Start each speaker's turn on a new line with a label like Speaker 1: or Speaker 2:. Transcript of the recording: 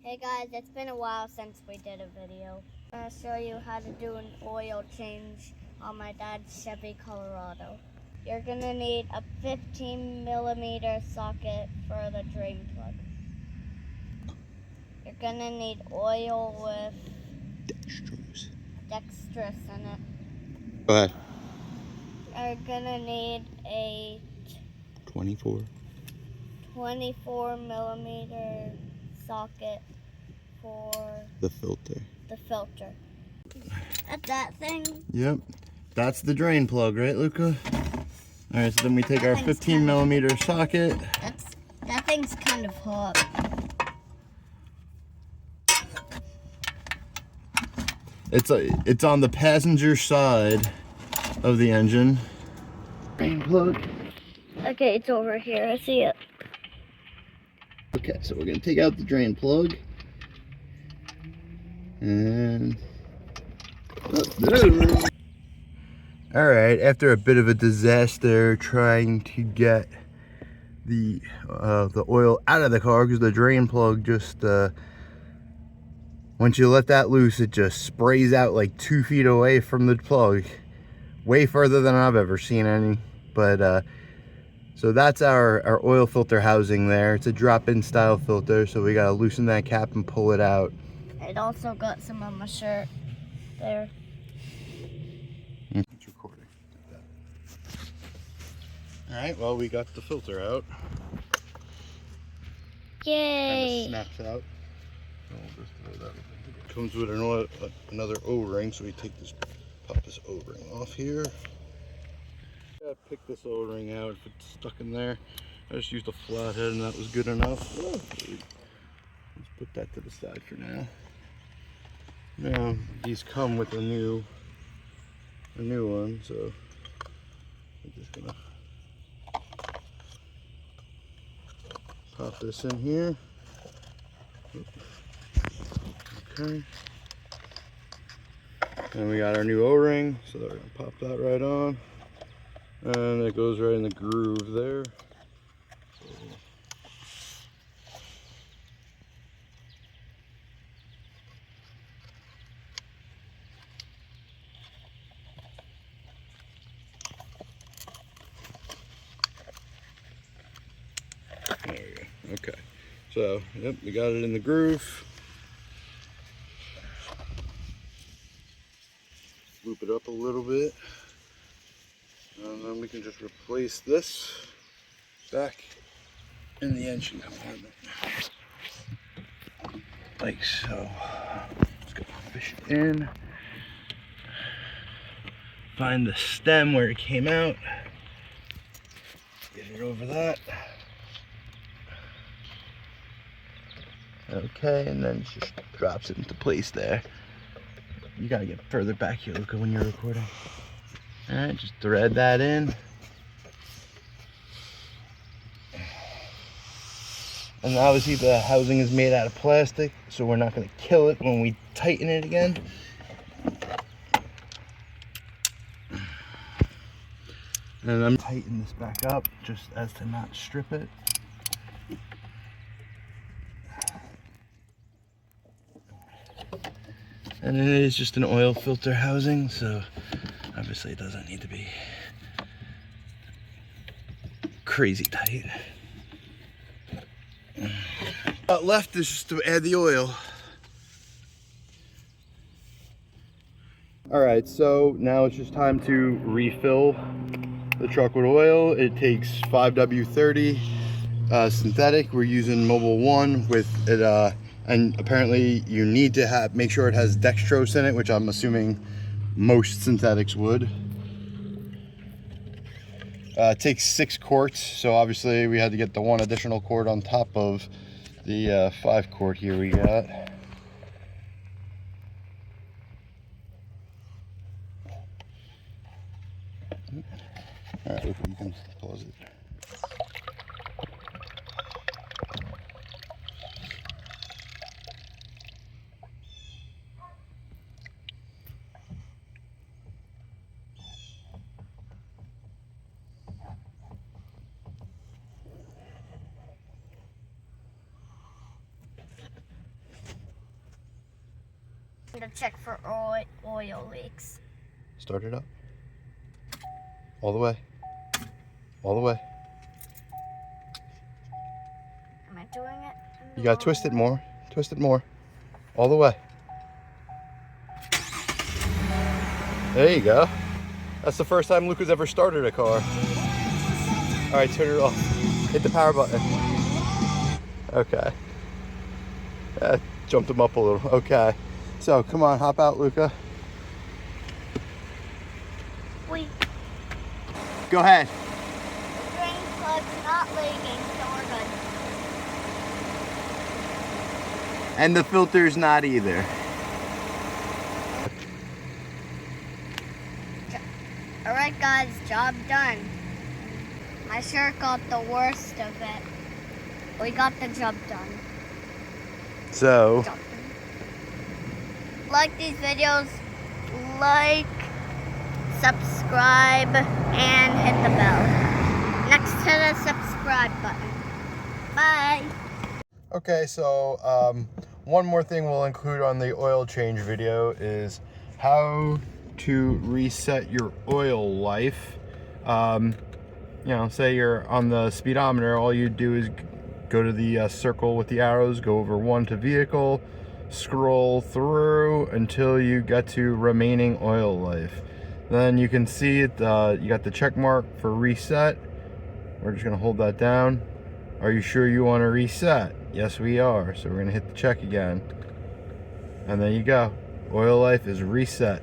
Speaker 1: Hey guys, it's been a while since we did a video. I'm going to show you how to do an oil change on my dad's Chevy Colorado. You're going to need a 15mm socket for the drain plug. You're going to need oil with dextrose in it.
Speaker 2: Go ahead.
Speaker 1: You're going to need a 24mm socket for
Speaker 2: the filter.
Speaker 1: At that thing?
Speaker 2: Yep. That's the drain plug, right, Luca? All right, so then we take our 15mm socket.
Speaker 1: That thing's kind of hot.
Speaker 2: It's on the passenger side of the engine. Drain plug.
Speaker 1: Okay, it's over here. I see it.
Speaker 2: Okay, so we're gonna take out the drain plug. And all right, after a bit of a disaster trying to get the oil out of the car, because the drain plug just once you let that loose, it just sprays out like 2 feet away from the plug, way further than I've ever seen any. But so that's our oil filter housing there. It's a drop-in style filter, so we gotta loosen that cap and pull it out.
Speaker 1: It also got some on my shirt there.
Speaker 2: It's recording. All right, well, we got the filter out.
Speaker 1: Yay!
Speaker 2: Kind of snaps out. It comes with another O-ring, so we pop this O-ring off here. I pick this O-ring out if it's stuck in there. I just used a flathead and that was good enough. Let's put that to the side for now. Now these come with a new one, so I'm just gonna pop this in here. Okay. And we got our new O-ring, so we're gonna pop that right on. And it goes right in the groove there. There we go. Okay. So, yep, we got it in the groove. Loop it up a little bit. And then we can just replace this back in the engine compartment. Like so. Just gonna fish it in. Find the stem where it came out. Get it over that. Okay, and then it just drops it into place there. You gotta get further back here, Luca, when you're recording. Alright, just thread that in. And obviously the housing is made out of plastic, so we're not gonna kill it when we tighten it again. And I'm tightening this back up just as to not strip it. And it is just an oil filter housing, so obviously it doesn't need to be crazy tight. What left is just to add the oil. All right, so now it's just time to refill the truck with oil. It takes 5W30 synthetic. We're using Mobile 1 with it, and apparently you need to make sure it has dextrose in it, which I'm assuming most synthetics would. It takes 6 quarts, so obviously we had to get the 1 additional quart on top of the 5 quart here we got. All right, you can pause it.
Speaker 1: to check for oil leaks.
Speaker 2: Start it up. All the way. All the way.
Speaker 1: Am I doing it?
Speaker 2: You gotta twist it more. Twist it more. All the way. There you go. That's the first time Luca's ever started a car. All right, turn it off. Hit the power button. Okay. That jumped him up a little. Okay. So, come on, hop out, Luca.
Speaker 1: Wait.
Speaker 2: Go ahead.
Speaker 1: The drain plug's not leaking, so we're good.
Speaker 2: And the filter's not either.
Speaker 1: Alright guys, job done. My shirt got the worst of it. We got the job done.
Speaker 2: So,
Speaker 1: Like these videos, like, subscribe, and hit the bell. Next to the subscribe button. Bye.
Speaker 2: okay, so one more thing we'll include on the oil change video is how to reset your oil life. You know, say you're on the speedometer, all you do is go to the circle with the arrows, go over 1 to vehicle, scroll through until you get to remaining oil life. Then you can see it, you got the check mark for reset. We're just gonna hold that down. Are you sure you want to reset? Yes, we are. So we're gonna hit the check again. And there you go. Oil life is reset.